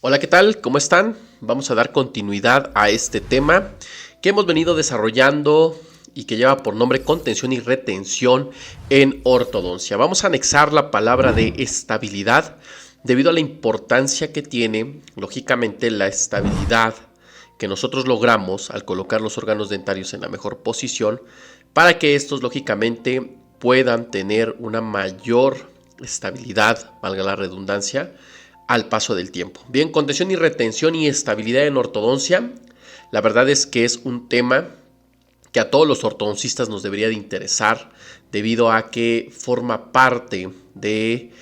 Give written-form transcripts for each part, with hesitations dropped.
Hola, ¿qué tal? ¿Cómo están? Vamos a dar continuidad a este tema que hemos venido desarrollando y que lleva por nombre contención y retención en ortodoncia. Vamos a anexar la palabra de estabilidad debido a la importancia que tiene, lógicamente, la estabilidad que nosotros logramos al colocar los órganos dentarios en la mejor posición para que estos, lógicamente, puedan tener una mayor estabilidad, valga la redundancia, al paso del tiempo. Bien, contención y retención y estabilidad en ortodoncia, la verdad es que es un tema que a todos los ortodoncistas nos debería de interesar debido a que forma parte de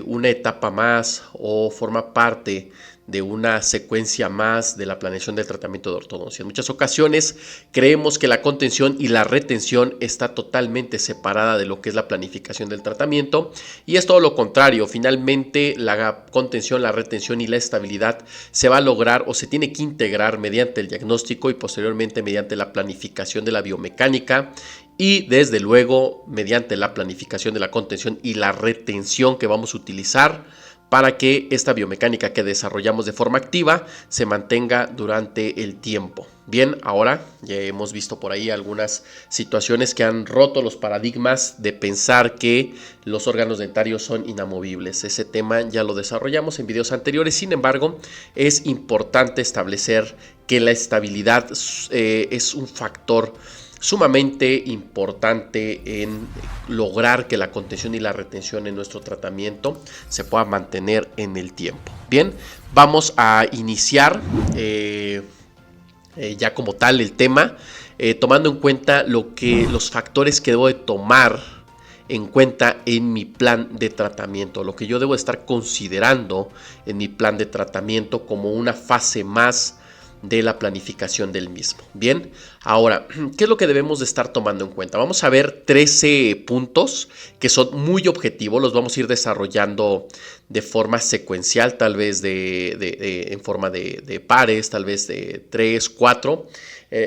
una etapa más o forma parte de una secuencia más de la planeación del tratamiento de ortodoncia. En muchas ocasiones creemos que la contención y la retención está totalmente separada de lo que es la planificación del tratamiento y es todo lo contrario. Finalmente la contención, la retención y la estabilidad se va a lograr o se tiene que integrar mediante el diagnóstico y posteriormente mediante la planificación de la biomecánica y desde luego mediante la planificación de la contención y la retención que vamos a utilizar para que esta biomecánica que desarrollamos de forma activa se mantenga durante el tiempo. Bien, ahora ya hemos visto por ahí algunas situaciones que han roto los paradigmas de pensar que los órganos dentarios son inamovibles. Ese tema ya lo desarrollamos en videos anteriores, sin embargo, es importante establecer que la estabilidad es un factor sumamente importante en lograr que la contención y la retención en nuestro tratamiento se pueda mantener en el tiempo. Bien, vamos a iniciar ya como tal el tema, tomando en cuenta los factores que debo de tomar en cuenta en mi plan de tratamiento, lo que yo debo estar considerando en mi plan de tratamiento como una fase más de la planificación del mismo. Bien, ahora, ¿qué es lo que debemos de estar tomando en cuenta? Vamos a ver 13 puntos que son muy objetivos, los vamos a ir desarrollando de forma secuencial, tal vez en forma de pares, tal vez de 3, 4.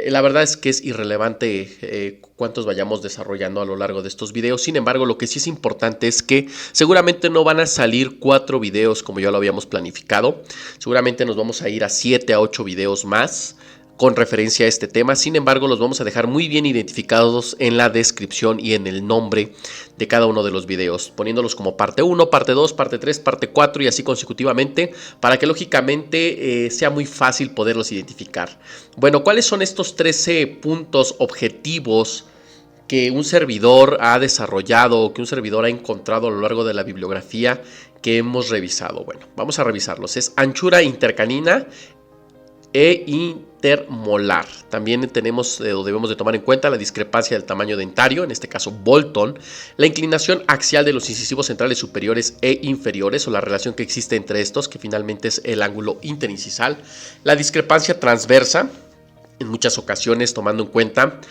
La verdad es que es irrelevante cuántos vayamos desarrollando a lo largo de estos videos. Sin embargo, lo que sí es importante es que seguramente no van a salir 4 videos como ya lo habíamos planificado. Seguramente nos vamos a ir a 7 a 8 videos más con referencia a este tema. Sin embargo, los vamos a dejar muy bien identificados en la descripción y en el nombre de cada uno de los videos, poniéndolos como parte 1, parte 2, parte 3, parte 4 y así consecutivamente, para que lógicamente sea muy fácil poderlos identificar. Bueno, ¿cuáles son estos 13 puntos objetivos que un servidor ha desarrollado o que un servidor ha encontrado a lo largo de la bibliografía que hemos revisado? Bueno, vamos a revisarlos. Es anchura intercanina e intermolar. También tenemos o debemos de tomar en cuenta la discrepancia del tamaño dentario, en este caso Bolton, la inclinación axial de los incisivos centrales superiores e inferiores o la relación que existe entre estos, que finalmente es el ángulo interincisal, la discrepancia transversa, en muchas ocasiones tomando en cuenta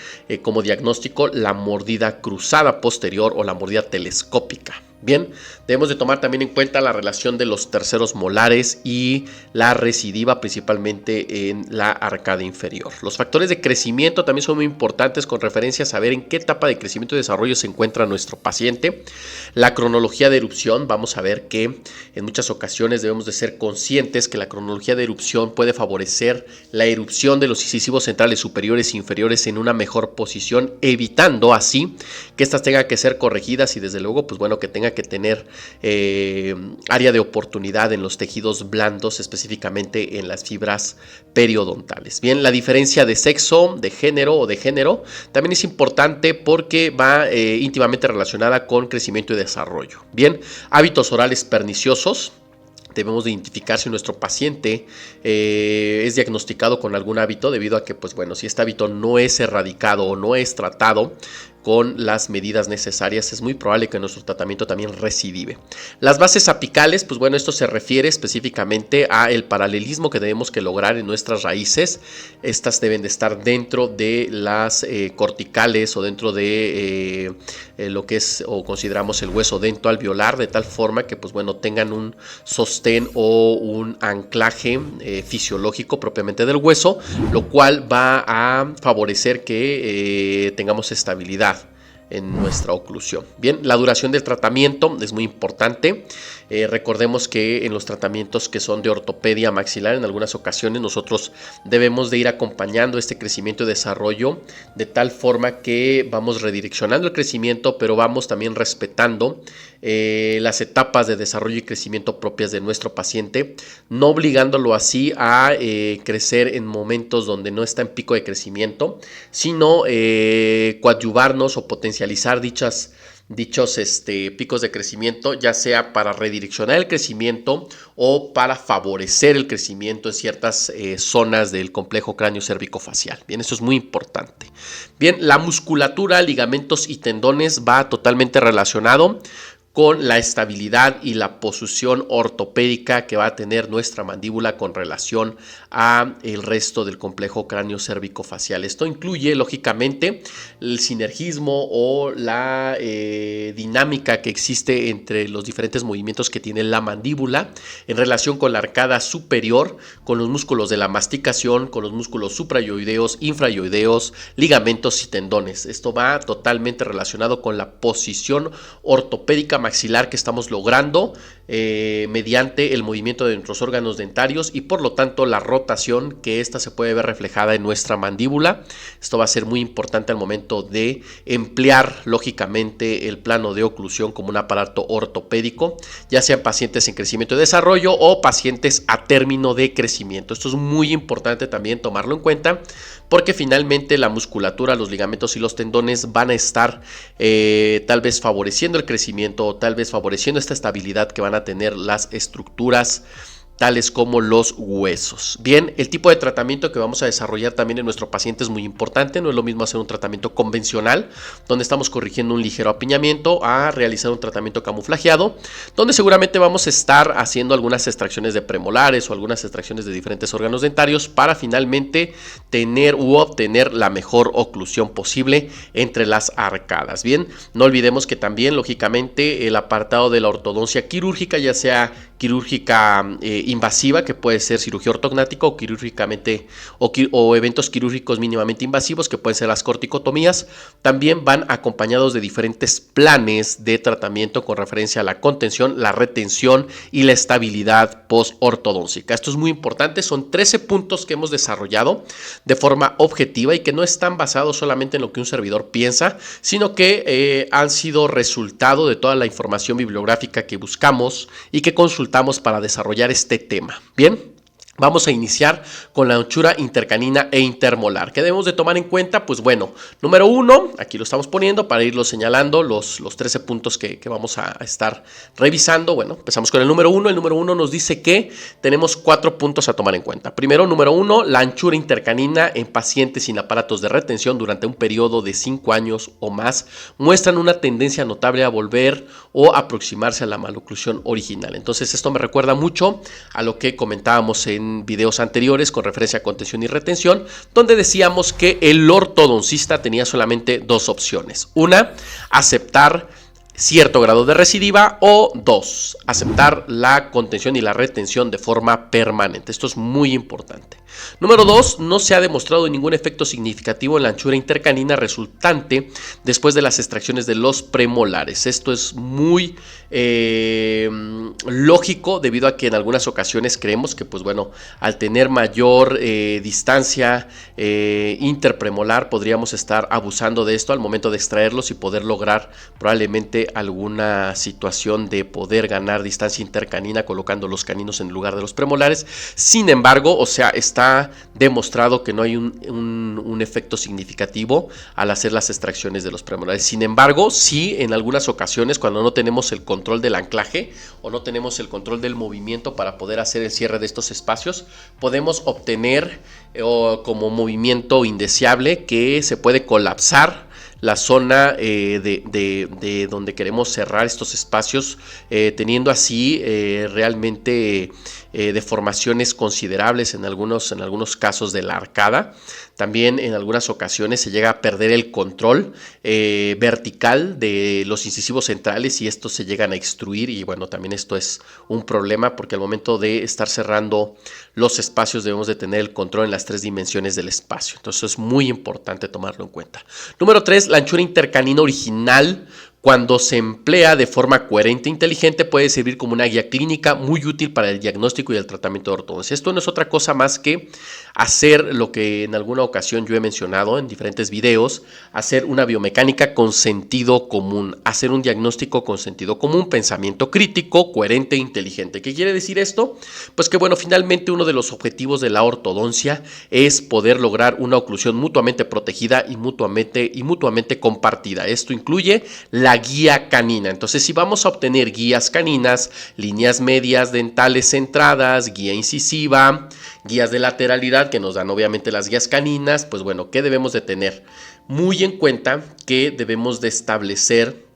como diagnóstico la mordida cruzada posterior o la mordida telescópica. Bien, debemos de tomar también en cuenta la relación de los terceros molares y la recidiva principalmente en la arcada inferior. Los factores de crecimiento también son muy importantes con referencia a saber en qué etapa de crecimiento y desarrollo se encuentra nuestro paciente. La cronología de erupción, vamos a ver que en muchas ocasiones debemos de ser conscientes que la cronología de erupción puede favorecer la erupción de los incisivos centrales superiores e inferiores en una mejor posición, evitando así que estas tengan que ser corregidas y desde luego, pues bueno, que tenga que tener área de oportunidad en los tejidos blandos, específicamente en las fibras periodontales. Bien, la diferencia de sexo, de género o de género también es importante porque va íntimamente relacionada con crecimiento y desarrollo. Bien, hábitos orales perniciosos. Debemos de identificar si nuestro paciente es diagnosticado con algún hábito debido a que, pues bueno, si este hábito no es erradicado o no es tratado con las medidas necesarias, es muy probable que nuestro tratamiento también recidive. Las bases apicales, pues bueno, esto se refiere específicamente a el paralelismo que debemos que lograr en nuestras raíces. Estas deben de estar dentro de las corticales o dentro de lo que es o consideramos el hueso dentoalveolar, de tal forma que, pues bueno, tengan un sostén o un anclaje fisiológico propiamente del hueso, lo cual va a favorecer que tengamos estabilidad en nuestra oclusión. Bien, la duración del tratamiento es muy importante. Recordemos que en los tratamientos que son de ortopedia maxilar, en algunas ocasiones nosotros debemos de ir acompañando este crecimiento y desarrollo de tal forma que vamos redireccionando el crecimiento, pero vamos también respetando las etapas de desarrollo y crecimiento propias de nuestro paciente, no obligándolo así a crecer en momentos donde no está en pico de crecimiento, sino coadyuvarnos o potencializar dichos picos de crecimiento, ya sea para redireccionar el crecimiento o para favorecer el crecimiento en ciertas zonas del complejo cráneo-cérvico-facial. Bien, eso es muy importante. Bien, la musculatura, ligamentos y tendones va totalmente relacionado con la estabilidad y la posición ortopédica que va a tener nuestra mandíbula con relación a el resto del complejo cráneo-cérvico-facial. Esto incluye, lógicamente, el sinergismo o la dinámica que existe entre los diferentes movimientos que tiene la mandíbula en relación con la arcada superior, con los músculos de la masticación, con los músculos suprayoideos, infrayoideos, ligamentos y tendones. Esto va totalmente relacionado con la posición ortopédica maxilar que estamos logrando mediante el movimiento de nuestros órganos dentarios y por lo tanto la rotación que esta se puede ver reflejada en nuestra mandíbula. Esto va a ser muy importante al momento de emplear lógicamente el plano de oclusión como un aparato ortopédico, ya sean pacientes en crecimiento y desarrollo o pacientes a término de crecimiento. Esto es muy importante también tomarlo en cuenta porque finalmente la musculatura, los ligamentos y los tendones van a estar tal vez favoreciendo el crecimiento o tal vez favoreciendo esta estabilidad que van a tener las estructuras tales como los huesos. Bien, el tipo de tratamiento que vamos a desarrollar también en nuestro paciente es muy importante. No es lo mismo hacer un tratamiento convencional, donde estamos corrigiendo un ligero apiñamiento, a realizar un tratamiento camuflajeado, donde seguramente vamos a estar haciendo algunas extracciones de premolares o algunas extracciones de diferentes órganos dentarios para finalmente tener u obtener la mejor oclusión posible entre las arcadas. Bien, no olvidemos que también, lógicamente, el apartado de la ortodoncia quirúrgica, ya sea quirúrgica invasiva, que puede ser cirugía ortognática o quirúrgicamente o eventos quirúrgicos mínimamente invasivos, que pueden ser las corticotomías, también van acompañados de diferentes planes de tratamiento con referencia a la contención, la retención y la estabilidad post-ortodóncica. Esto es muy importante, son 13 puntos que hemos desarrollado de forma objetiva y que no están basados solamente en lo que un servidor piensa, sino que han sido resultado de toda la información bibliográfica que buscamos y que consultamos para desarrollar este tema. Bien. Vamos a iniciar con la anchura intercanina e intermolar. ¿Qué debemos de tomar en cuenta? Pues bueno, número 1, aquí lo estamos poniendo para irlo señalando los 13 puntos que vamos a estar revisando. Bueno, empezamos con el número 1. El número 1 nos dice que tenemos 4 puntos a tomar en cuenta. Primero, número 1, la anchura intercanina en pacientes sin aparatos de retención durante un periodo de 5 años o más muestran una tendencia notable a volver o aproximarse a la maloclusión original. Entonces, esto me recuerda mucho a lo que comentábamos en videos anteriores con referencia a contención y retención, donde decíamos que el ortodoncista tenía solamente dos opciones. Una, aceptar cierto grado de recidiva, o 2, aceptar la contención y la retención de forma permanente. Esto es muy importante. Número 2, no se ha demostrado ningún efecto significativo en la anchura intercanina resultante después de las extracciones de los premolares. Esto es muy lógico, debido a que en algunas ocasiones creemos que, pues bueno, al tener mayor distancia interpremolar podríamos estar abusando de esto al momento de extraerlos y poder lograr probablemente alguna situación de poder ganar distancia intercanina colocando los caninos en lugar de los premolares. Sin embargo, o sea, está demostrado que no hay un efecto significativo al hacer las extracciones de los premolares. Sin embargo, sí, en algunas ocasiones, cuando no tenemos el control del anclaje o no tenemos el control del movimiento para poder hacer el cierre de estos espacios, podemos obtener como movimiento indeseable que se puede colapsar la zona de donde queremos cerrar estos espacios, teniendo así realmente deformaciones considerables en algunos casos de la arcada. También en algunas ocasiones se llega a perder el control vertical de los incisivos centrales y estos se llegan a extruir, y bueno, también esto es un problema porque al momento de estar cerrando los espacios debemos de tener el control en las 3 dimensiones del espacio. Entonces es muy importante tomarlo en cuenta. Número 3, la anchura intercanina original Cuando se emplea de forma coherente e inteligente, puede servir como una guía clínica muy útil para el diagnóstico y el tratamiento de ortodoncia. Esto no es otra cosa más que hacer lo que en alguna ocasión yo he mencionado en diferentes videos, hacer una biomecánica con sentido común, hacer un diagnóstico con sentido común, pensamiento crítico, coherente e inteligente. ¿Qué quiere decir esto? Pues que bueno, finalmente uno de los objetivos de la ortodoncia es poder lograr una oclusión mutuamente protegida y mutuamente compartida. Esto incluye la guía canina. Entonces, si vamos a obtener guías caninas, líneas medias dentales centradas, guía incisiva, guías de lateralidad que nos dan obviamente las guías caninas, pues bueno, ¿qué debemos de tener? Muy en cuenta que debemos de establecer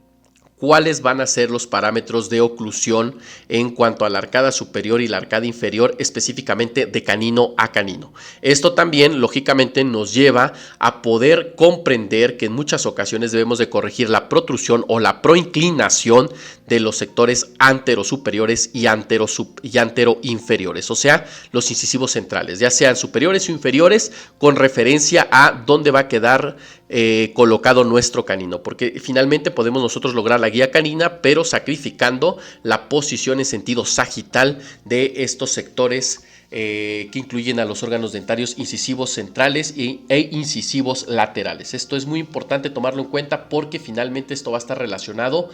cuáles van a ser los parámetros de oclusión en cuanto a la arcada superior y la arcada inferior, específicamente de canino a canino. Esto también, lógicamente, nos lleva a poder comprender que en muchas ocasiones debemos de corregir la protrusión o la proinclinación de los sectores anterosuperiores y anteroinferiores, o sea, los incisivos centrales, ya sean superiores o inferiores, con referencia a dónde va a quedar colocado nuestro canino, porque finalmente podemos nosotros lograr la guía canina, pero sacrificando la posición en sentido sagital de estos sectores que incluyen a los órganos dentarios incisivos centrales e incisivos laterales. Esto es muy importante tomarlo en cuenta porque finalmente esto va a estar relacionado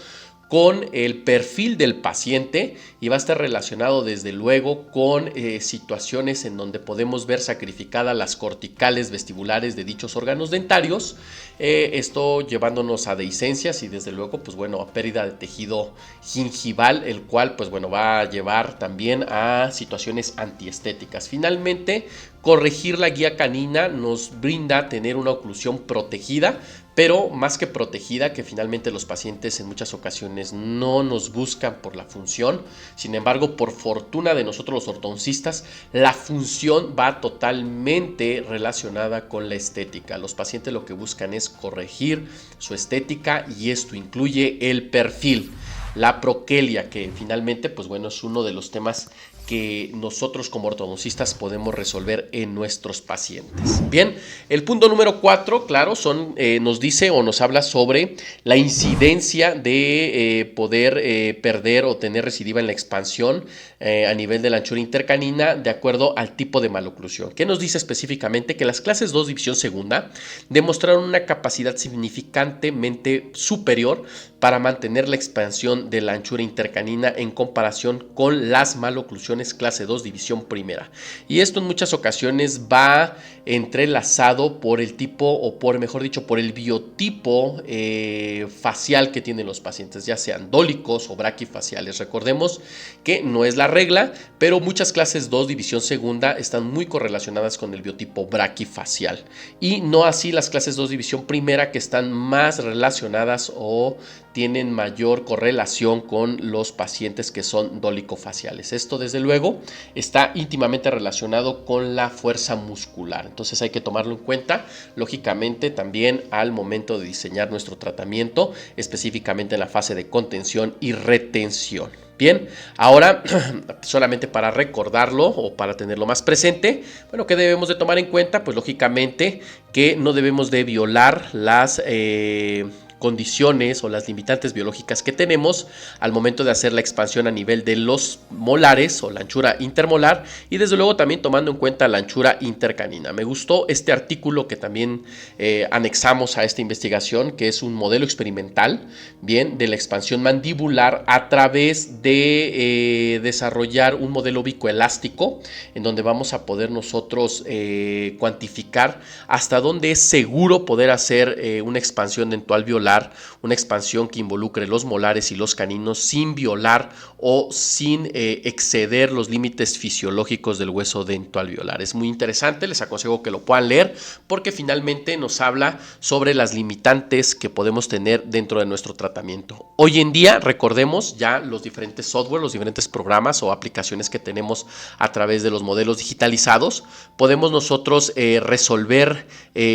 con el perfil del paciente y va a estar relacionado desde luego con situaciones en donde podemos ver sacrificadas las corticales vestibulares de dichos órganos dentarios, esto llevándonos a dehiscencias y desde luego pues bueno a pérdida de tejido gingival, el cual pues bueno va a llevar también a situaciones antiestéticas. Finalmente, corregir la guía canina nos brinda tener una oclusión protegida, pero más que protegida, que finalmente los pacientes en muchas ocasiones no nos buscan por la función. Sin embargo, por fortuna de nosotros los ortodoncistas, la función va totalmente relacionada con la estética. Los pacientes lo que buscan es corregir su estética y esto incluye el perfil. La proquelia, que finalmente pues bueno, es uno de los temas que nosotros como ortodoncistas podemos resolver en nuestros pacientes. Bien, el punto número 4, claro, nos dice o nos habla sobre la incidencia de poder perder o tener recidiva en la expansión a nivel de la anchura intercanina de acuerdo al tipo de maloclusión. ¿Qué nos dice específicamente? Que las clases 2 división segunda demostraron una capacidad significantemente superior para mantener la expansión de la anchura intercanina en comparación con las maloclusiones clase 2 división primera. Y esto en muchas ocasiones va entrelazado por el tipo o por, mejor dicho, por el biotipo facial que tienen los pacientes, ya sean dólicos o braquifaciales. Recordemos que no es la regla, pero muchas clases 2 división segunda están muy correlacionadas con el biotipo braquifacial y no así las clases 2 división primera, que están más relacionadas o tienen mayor correlación con los pacientes que son dólico-faciales. Esto desde luego está íntimamente relacionado con la fuerza muscular, entonces hay que tomarlo en cuenta lógicamente también al momento de diseñar nuestro tratamiento, específicamente en la fase de contención y retención. Bien, ahora solamente para recordarlo o para tenerlo más presente, bueno, ¿qué debemos de tomar en cuenta? Pues lógicamente que no debemos de violar las condiciones o las limitantes biológicas que tenemos al momento de hacer la expansión a nivel de los molares o la anchura intermolar y desde luego también tomando en cuenta la anchura intercanina. Me gustó este artículo que también anexamos a esta investigación, que es un modelo experimental, bien, de la expansión mandibular a través de desarrollar un modelo vicoelástico en donde vamos a poder nosotros cuantificar hasta dónde es seguro poder hacer una expansión dental violar, una expansión que involucre los molares y los caninos sin violar o sin exceder los límites fisiológicos del hueso dentoalveolar. Es muy interesante, les aconsejo que lo puedan leer porque finalmente nos habla sobre las limitantes que podemos tener dentro de nuestro tratamiento. Hoy en día, recordemos ya los diferentes software, los diferentes programas o aplicaciones que tenemos a través de los modelos digitalizados, podemos nosotros resolver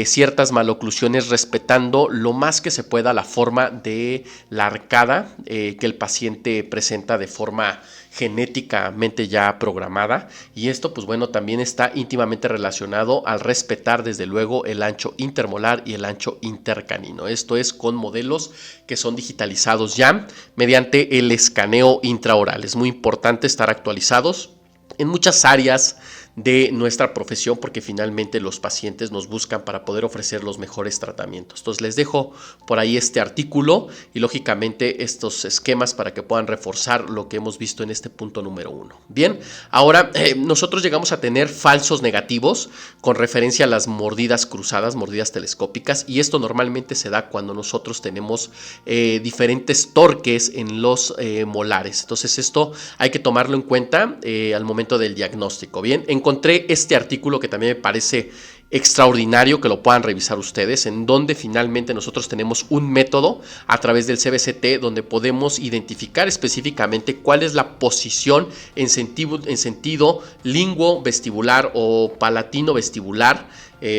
ciertas maloclusiones respetando lo más que se pueda pueda la forma de la arcada que el paciente presenta de forma genéticamente ya programada, y esto pues bueno también está íntimamente relacionado al respetar desde luego el ancho intermolar y el ancho intercanino. Esto es con modelos que son digitalizados ya mediante el escaneo intraoral. Es muy importante estar actualizados en muchas áreas de nuestra profesión, porque finalmente los pacientes nos buscan para poder ofrecer los mejores tratamientos. Entonces les dejo por ahí este artículo y lógicamente estos esquemas para que puedan reforzar lo que hemos visto en este punto número 1. Bien, ahora nosotros llegamos a tener falsos negativos con referencia a las mordidas cruzadas, mordidas telescópicas, y esto normalmente se da cuando nosotros tenemos diferentes torques en los molares. Entonces esto hay que tomarlo en cuenta al momento del diagnóstico. Bien, encontré este artículo que también me parece extraordinario que lo puedan revisar ustedes, en donde finalmente nosotros tenemos un método a través del CBCT donde podemos identificar específicamente cuál es la posición en sentido linguo vestibular o palatino vestibular,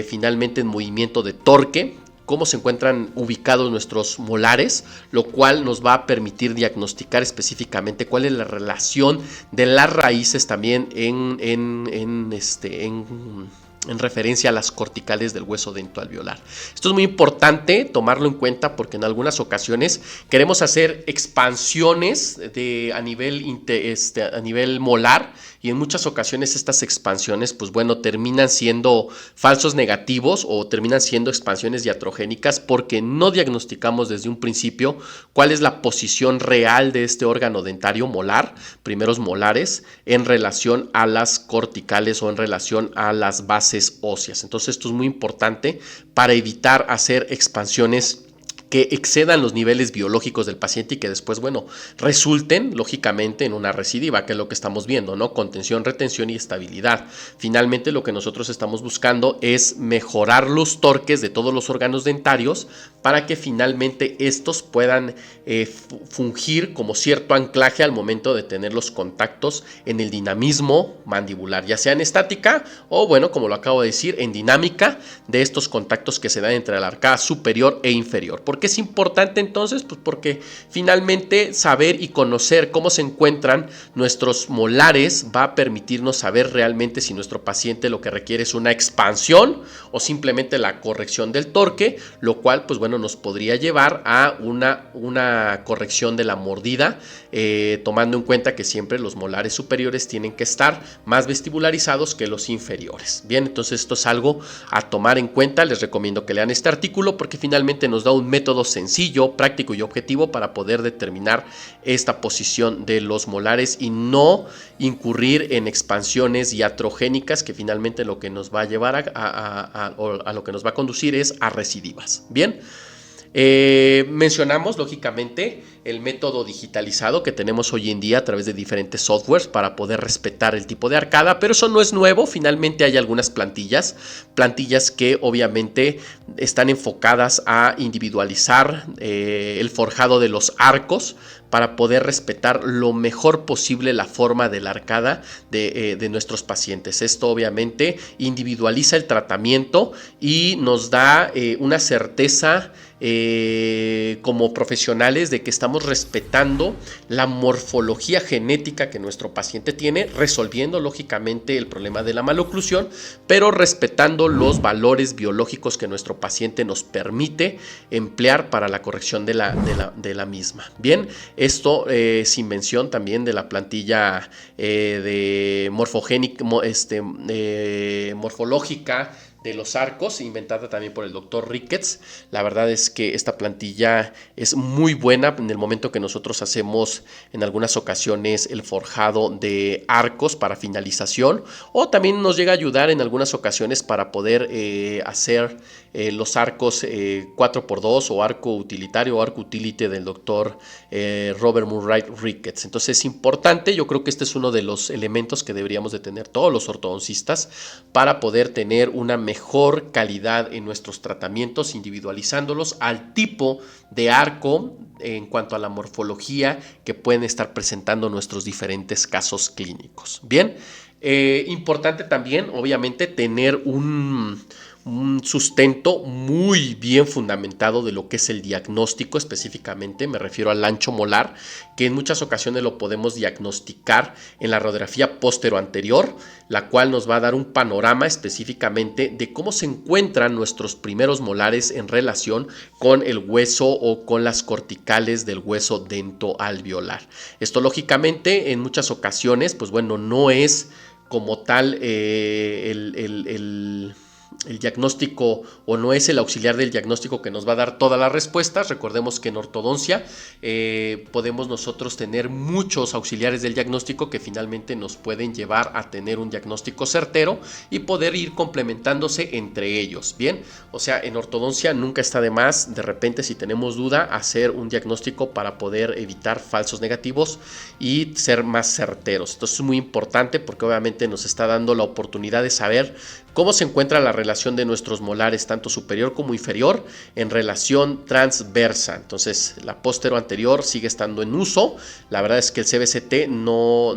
finalmente en movimiento de torque, cómo se encuentran ubicados nuestros molares, lo cual nos va a permitir diagnosticar específicamente cuál es la relación de las raíces también en referencia a las corticales del hueso dentoalveolar. Esto es muy importante tomarlo en cuenta porque en algunas ocasiones queremos hacer expansiones a nivel molar, y en muchas ocasiones estas expansiones pues bueno terminan siendo falsos negativos o terminan siendo expansiones iatrogénicas porque no diagnosticamos desde un principio cuál es la posición real de este órgano dentario molar, primeros molares, en relación a las corticales o en relación a las bases óseas. Entonces esto es muy importante para evitar hacer expansiones que excedan los niveles biológicos del paciente y que después, bueno, resulten lógicamente en una recidiva, que es lo que estamos viendo, ¿no? Contención, retención y estabilidad. Finalmente lo que nosotros estamos buscando es mejorar los torques de todos los órganos dentarios para que finalmente estos puedan fungir como cierto anclaje al momento de tener los contactos en el dinamismo mandibular, ya sea en estática o, bueno, como lo acabo de decir, en dinámica de estos contactos que se dan entre la arcada superior e inferior. ¿Por qué es importante entonces? Pues porque finalmente saber y conocer cómo se encuentran nuestros molares va a permitirnos saber realmente si nuestro paciente lo que requiere es una expansión o simplemente la corrección del torque, lo cual pues bueno nos podría llevar a una corrección de la mordida, tomando en cuenta que siempre los molares superiores tienen que estar más vestibularizados que los inferiores. Bien, entonces esto es algo a tomar en cuenta. Les recomiendo que lean este artículo porque finalmente nos da un método sencillo, práctico y objetivo para poder determinar esta posición de los molares y no incurrir en expansiones iatrogénicas que finalmente lo que nos va a llevar a lo que nos va a conducir es a recidivas. Bien. Mencionamos lógicamente el método digitalizado que tenemos hoy en día a través de diferentes softwares para poder respetar el tipo de arcada, pero eso no es nuevo. Finalmente hay algunas plantillas que obviamente están enfocadas a individualizar el forjado de los arcos para poder respetar lo mejor posible la forma de la arcada de nuestros pacientes. Esto obviamente individualiza el tratamiento y nos da una certeza como profesionales de que estamos respetando la morfología genética que nuestro paciente tiene, resolviendo lógicamente el problema de la maloclusión, pero respetando los valores biológicos que nuestro paciente nos permite emplear para la corrección de la misma. Bien, esto sin mención también de la plantilla de morfológica de los arcos, inventada también por el doctor Ricketts. La verdad es que esta plantilla es muy buena en el momento que nosotros hacemos en algunas ocasiones el forjado de arcos para finalización, o también nos llega a ayudar en algunas ocasiones para poder hacer los arcos 4x2 o arco utilitario o arco utility del doctor Robert Murray Ricketts. Entonces es importante, yo creo que este es uno de los elementos que deberíamos de tener todos los ortodoncistas para poder tener una mejor calidad en nuestros tratamientos, individualizándolos al tipo de arco en cuanto a la morfología que pueden estar presentando nuestros diferentes casos clínicos. Bien, importante también obviamente tener un un sustento muy bien fundamentado de lo que es el diagnóstico específicamente, me refiero al ancho molar, que en muchas ocasiones lo podemos diagnosticar en la radiografía póstero-anterior, la cual nos va a dar un panorama específicamente de cómo se encuentran nuestros primeros molares en relación con el hueso o con las corticales del hueso dentoalveolar. Esto lógicamente en muchas ocasiones, pues bueno, no es como tal el diagnóstico, o no es el auxiliar del diagnóstico que nos va a dar todas las respuestas. Recordemos que en ortodoncia podemos nosotros tener muchos auxiliares del diagnóstico que finalmente nos pueden llevar a tener un diagnóstico certero y poder ir complementándose entre ellos. Bien, o sea, en ortodoncia nunca está de más, de repente, si tenemos duda, hacer un diagnóstico para poder evitar falsos negativos y ser más certeros. Esto es muy importante porque obviamente nos está dando la oportunidad de saber cómo se encuentra la relación de nuestros molares, tanto superior como inferior, en relación transversa. Entonces, la póstero anterior sigue estando en uso. La verdad es que el CBCT no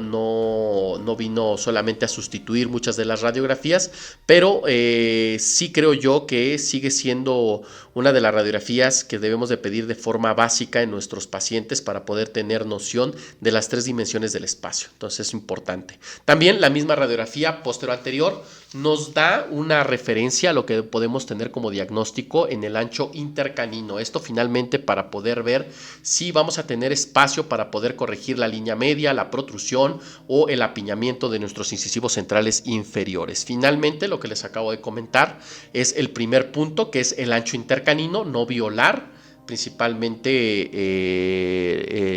vino solamente a sustituir muchas de las radiografías, pero sí creo yo que sigue siendo una de las radiografías que debemos de pedir de forma básica en nuestros pacientes para poder tener noción de las 3 dimensiones del espacio. Entonces es importante. También la misma radiografía póstero anterior nos da una referencia a lo que podemos tener como diagnóstico en el ancho intercanino. Esto finalmente para poder ver si vamos a tener espacio para poder corregir la línea media, la protrusión o el apiñamiento de nuestros incisivos centrales inferiores. Finalmente, lo que les acabo de comentar es el primer punto, que es el ancho intercanino, no violar. Principalmente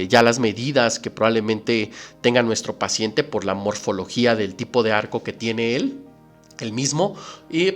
ya las medidas que probablemente tenga nuestro paciente por la morfología del tipo de arco que tiene él. El mismo,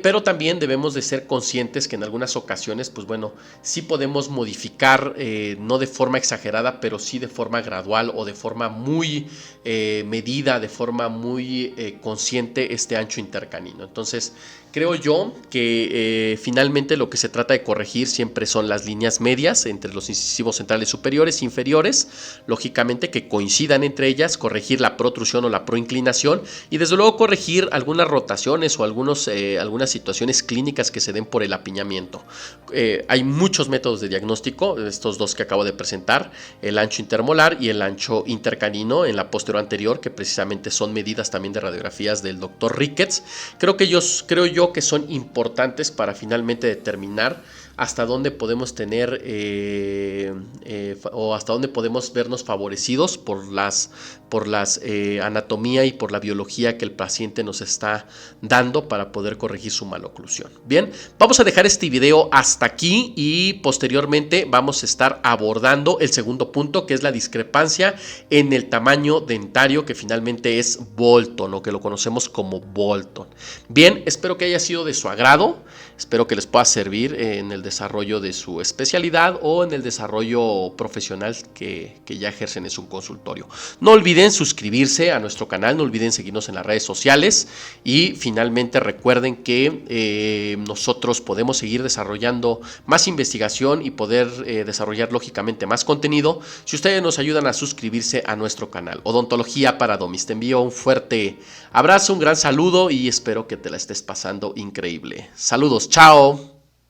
pero también debemos de ser conscientes que en algunas ocasiones, pues bueno, sí podemos modificar, no de forma exagerada, pero sí de forma gradual o de forma muy medida, de forma muy consciente este ancho intercanino. Entonces, creo yo que finalmente lo que se trata de corregir siempre son las líneas medias entre los incisivos centrales superiores e inferiores, lógicamente que coincidan entre ellas, corregir la protrusión o la proinclinación y desde luego corregir algunas rotaciones o algunas situaciones clínicas que se den por el apiñamiento. Hay muchos métodos de diagnóstico, estos dos que acabo de presentar, el ancho intermolar y el ancho intercanino en la póstero anterior, que precisamente son medidas también de radiografías del doctor Ricketts. Creo yo que son importantes para finalmente determinar hasta dónde podemos tener o hasta dónde podemos vernos favorecidos por las anatomía y por la biología que el paciente nos está dando para poder corregir su maloclusión. Bien, vamos a dejar este video hasta aquí y posteriormente vamos a estar abordando el segundo punto, que es la discrepancia en el tamaño dentario, que finalmente es Bolton o que lo conocemos como Bolton. Bien, espero que haya sido de su agrado, espero que les pueda servir en el desarrollo de su especialidad o en el desarrollo profesional que ya ejercen en su consultorio. No olviden suscribirse a nuestro canal, no olviden seguirnos en las redes sociales y finalmente recuerden que nosotros podemos seguir desarrollando más investigación y poder desarrollar lógicamente más contenido si ustedes nos ayudan a suscribirse a nuestro canal Odontología para Domis. Te envío un fuerte abrazo, un gran saludo y espero que te la estés pasando increíble. Saludos, chao.